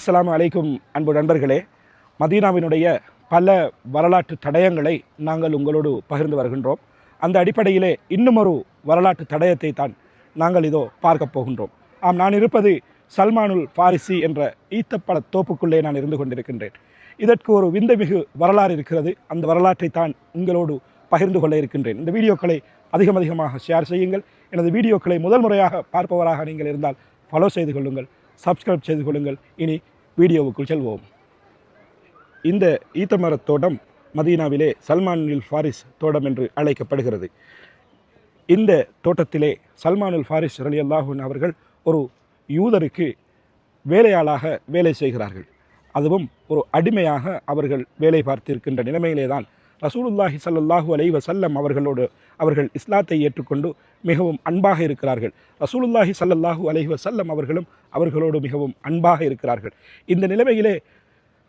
அஸ்ஸலாமு அலைக்கும் அன்பு நண்பர்களே, மதீனாவினுடைய பல வரலாற்று தடயங்களை நாங்கள் உங்களோடு பகிர்ந்து வருகின்றோம். அந்த அடிப்படையிலே இன்னும் ஒரு வரலாற்று தடயத்தை தான் நாங்கள் இதோ பார்க்க போகின்றோம். நான் இருப்பது சல்மானுல் ஃபாரிசி என்ற ஈத்தப்பழ தோப்புக்குள்ளே நான் இருந்து கொண்டிருக்கின்றேன். இதற்கு ஒரு விந்தைமிகு வரலாறு இருக்கிறது. அந்த வரலாற்றை தான் உங்களோடு பகிர்ந்து கொள்ள இருக்கின்றேன். இந்த வீடியோக்களை அதிகமாக ஷேர் செய்யுங்கள். எனது வீடியோக்களை முதல் முறையாக பார்ப்பவராக நீங்கள் இருந்தால் ஃபாலோ செய்து கொள்ளுங்கள், சப்ஸ்கிரைப் செய்து கொள்ளுங்கள். இனி வீடியோவுக்குள் செல்வோம். இந்த ஈத்தமரத் தோட்டம் மதீனாவிலே சல்மானுல் ஃபாரிஸ் தோட்டம் என்று அழைக்கப்படுகிறது. இந்த தோட்டத்திலே சல்மானுல் ஃபாரிஸ் ரலியல்லாஹு அன்ஹு அவர்கள் ஒரு யூதருக்கு வேலையாளாக வேலை செய்கிறார்கள். அதுவும் ஒரு அடிமையாக அவர்கள் வேலை பார்த்திருக்கின்ற நிலைமையிலே தான் ரசூலுல்லாஹி ஸல்லல்லாஹு அலைஹி வஸல்லம் அவர்கள் இஸ்லாத்தை ஏற்றுக்கொண்டு மிகவும் அன்பாக இருக்கிறார்கள். ரசூலுல்லாஹி ஸல்லல்லாஹு அலைஹி வஸல்லம் அவர்களோடு மிகவும் அன்பாக இருக்கிறார்கள். இந்த நிலைமையிலே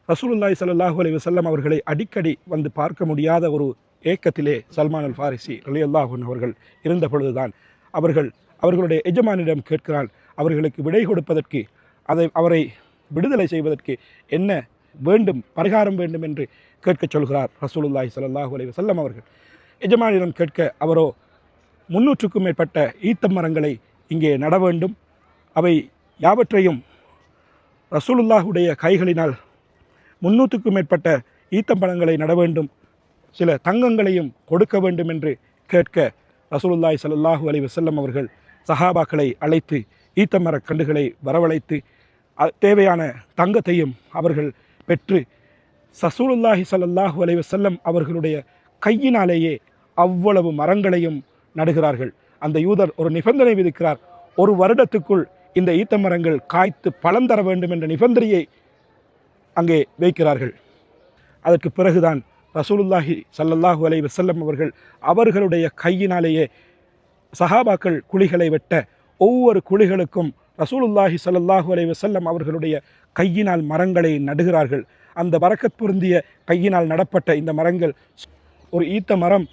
ரசூலுல்லாஹி ஸல்லல்லாஹு அலைஹி வஸல்லம் அவர்களை அடிக்கடி வந்து பார்க்க முடியாத ஒரு ஏக்கத்திலே சல்மானுல் ஃபாரிசி ரலியல்லாஹு அன்ஹு அவர்கள் இருந்த பொழுதுதான் அவர்களுடைய எஜமானிடம் கேட்கிறான். அவர்களுக்கு விடை கொடுப்பதற்கு, அவரை விடுதலை செய்வதற்கு என்ன வேண்டும், பரிகாரம் வேண்டும் என்று கேட்கச் சொல்கிறார் ரசூலுல்லாஹி ஸல்லல்லாஹு அலைஹி வஸல்லம் அவர்கள். எஜமானிடம் கேட்க அவரோ 300க்கும் மேற்பட்ட ஈத்த மரங்களை இங்கே நட வேண்டும், அவை யாவற்றையும் ரசூலுல்லாஹுடைய கைகளினால் 300க்கும் மேற்பட்ட ஈத்தம்பழங்களை நட வேண்டும், சில தங்கங்களையும் கொடுக்க வேண்டும் என்று கேட்க ரசூலுல்லாஹி ஸல்லல்லாஹு அலைஹி வஸல்லம் அவர்கள் சஹாபாக்களை அழைத்து ஈத்தமரக் கண்டுகளை வரவழைத்து தேவையான தங்கத்தையும் அவர்கள் பெற்று ரசூலுல்லாஹி ஸல்லல்லாஹு அலைஹி வஸல்லம் அவர்களுடைய கையினாலேயே அவ்வளவு மரங்களையும் நடுகிறார்கள். அந்த யூதர் ஒரு நிபந்தனை விதிக்கிறார். 1 வருடத்துக்குள் இந்த ஈத்த மரங்கள் காய்த்து பழம் தர வேண்டும் என்ற நிபந்தனையை அங்கே வைக்கிறார்கள். அதற்கு பிறகுதான் ரசூலுல்லாஹி ஸல்லல்லாஹு அலைஹி வஸல்லம் அவர்களுடைய கையினாலேயே சஹாபாக்கள் குழிகளை வெட்ட ஒவ்வொரு குழிகளுக்கும் ரசூலுல்லாஹி ஸல்லல்லாஹு அலைஹி வஸல்லம் அவர்களுடைய கையினால் மரங்களை நடுகிறார்கள். அந்த பரக்கத் பொருந்திய கையினால் நடப்பட்ட இந்த மரங்கள், ஒரு ஈத்த மரம்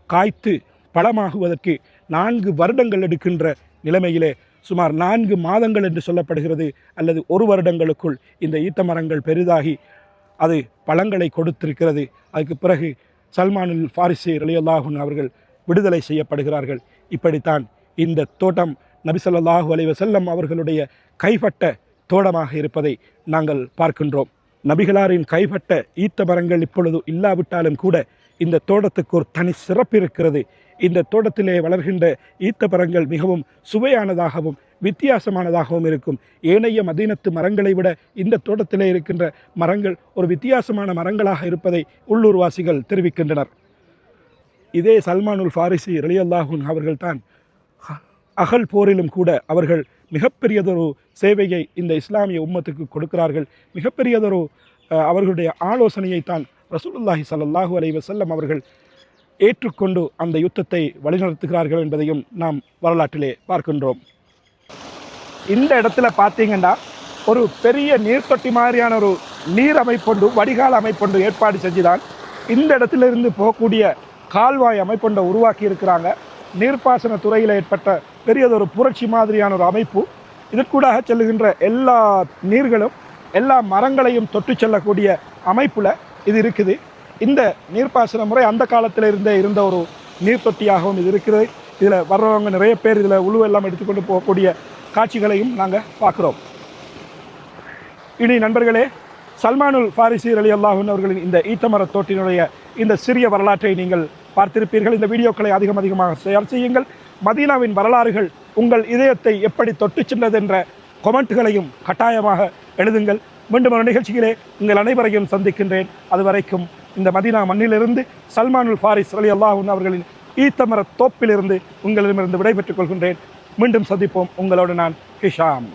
காய்த்து பழமாகுவதற்கு 4 வருடங்கள் எடுக்கின்ற நிலைமையிலே சுமார் 4 மாதங்கள் என்று சொல்லப்படுகிறது, அல்லது 1 வருடங்களுக்குள் இந்த ஈத்த மரங்கள் பெரிதாகி அது பழங்களை கொடுத்திருக்கிறது. அதுக்கு பிறகு சல்மானுல் ஃபாரிசி ரலியல்லாஹு அன்ஹு அவர்கள் விடுதலை செய்யப்படுகிறார்கள். இப்படித்தான் இந்த தோட்டம் நபி ஸல்லல்லாஹு அலைஹி வஸல்லம் அவர்களுடைய கைப்பட்ட தோட்டமாக இருப்பதை நாங்கள் பார்க்கின்றோம். நபிகளாரின் கைப்பட்ட ஈத்த மரங்கள் இப்பொழுது இல்லாவிட்டாலும் கூட இந்த தோட்டத்துக்கு ஒரு தனி சிறப்பு இருக்கிறது. இந்த தோட்டத்திலே வளர்கின்ற ஈத்த மரங்கள் மிகவும் சுவையானதாகவும் வித்தியாசமானதாகவும் இருக்கும். ஏனைய மதீனத்து மரங்களை விட இந்த தோட்டத்திலே இருக்கின்ற மரங்கள் ஒரு வித்தியாசமான மரங்களாக இருப்பதை உள்ளூர்வாசிகள் தெரிவிக்கின்றனர். இதே சல்மானுல் ஃபாரிசி ரலியல்லாஹு அன்ஹு அவர்கள்தான் அகல் போரிலும் கூட அவர்கள் மிகப்பெரியதொரு சேவையை இந்த இஸ்லாமிய உம்மத்துக்கு கொடுக்கிறார்கள். மிகப்பெரியதொரு அவர்களுடைய ஆலோசனையைத்தான் ரசூலுல்லாஹி ஸல்லல்லாஹு அலைஹி வஸல்லம் அவர்கள் ஏற்றுக்கொண்டு அந்த யுத்தத்தை வழிநடத்துகிறார்கள் என்பதையும் நாம் வரலாற்றிலே பார்க்கின்றோம். இந்த இடத்துல பார்த்தீங்கன்னா ஒரு பெரிய நீர்த்தொட்டி மாதிரியான ஒரு நீர் அமைப்பொண்டு, வடிகால் அமைப்பொண்டு ஏற்பாடு செஞ்சுதான் இந்த இடத்திலிருந்து போகக்கூடிய கால்வாய் அமைப்பொண்டை உருவாக்கி இருக்கிறாங்க. நீர்ப்பாசன துறையில் ஏற்பட்ட பெரியதொரு புரட்சி மாதிரியான ஒரு அமைப்பு. இதற்கூடாக செல்லுகின்ற எல்லா நீர்களும் எல்லா மரங்களையும் தொட்டு செல்லக்கூடிய அமைப்பில் இது இருக்குது. இந்த நீர்ப்பாசன முறை அந்த காலத்தில் இருந்த ஒரு நீர் தொட்டியாகவும் இது இருக்கிறது. இதில் வர்றவங்க நிறைய பேர் இதில் உழுவெல்லாம் எடுத்துக்கொண்டு போகக்கூடிய காட்சிகளையும் நாங்கள் பார்க்குறோம். இனி நண்பர்களே, சல்மானுல் ஃபாரிசி ரலியல்லாஹு அன்ஹு அவர்களின் இந்த ஈத்தமரத் தோட்டினுடைய இந்த சிறிய வரலாற்றை நீங்கள் பார்த்திருப்பீர்கள். இந்த வீடியோக்களை அதிகமாக ஷேர் செய்யுங்கள். மதீனாவின் வரலாறுகள் உங்கள் இதயத்தை எப்படி தொட்டு சென்றது என்ற கொமெண்ட்டுகளையும் கட்டாயமாக எழுதுங்கள். மீண்டும் ஒரு நிகழ்ச்சியிலே உங்கள் அனைவரையும் சந்திக்கின்றேன். அதுவரைக்கும் இந்த மதீனா மண்ணிலிருந்து சல்மானுல் ஃபாரிஸ் ரலியல்லாஹு அன்ஹு அவர்களின் ஈத்தமரத் தோப்பிலிருந்து உங்களிடமிருந்து விடைபெற்றுக் கொள்கின்றேன். மீண்டும் சந்திப்போம். உங்களோடு நான் ஹிஷாம்.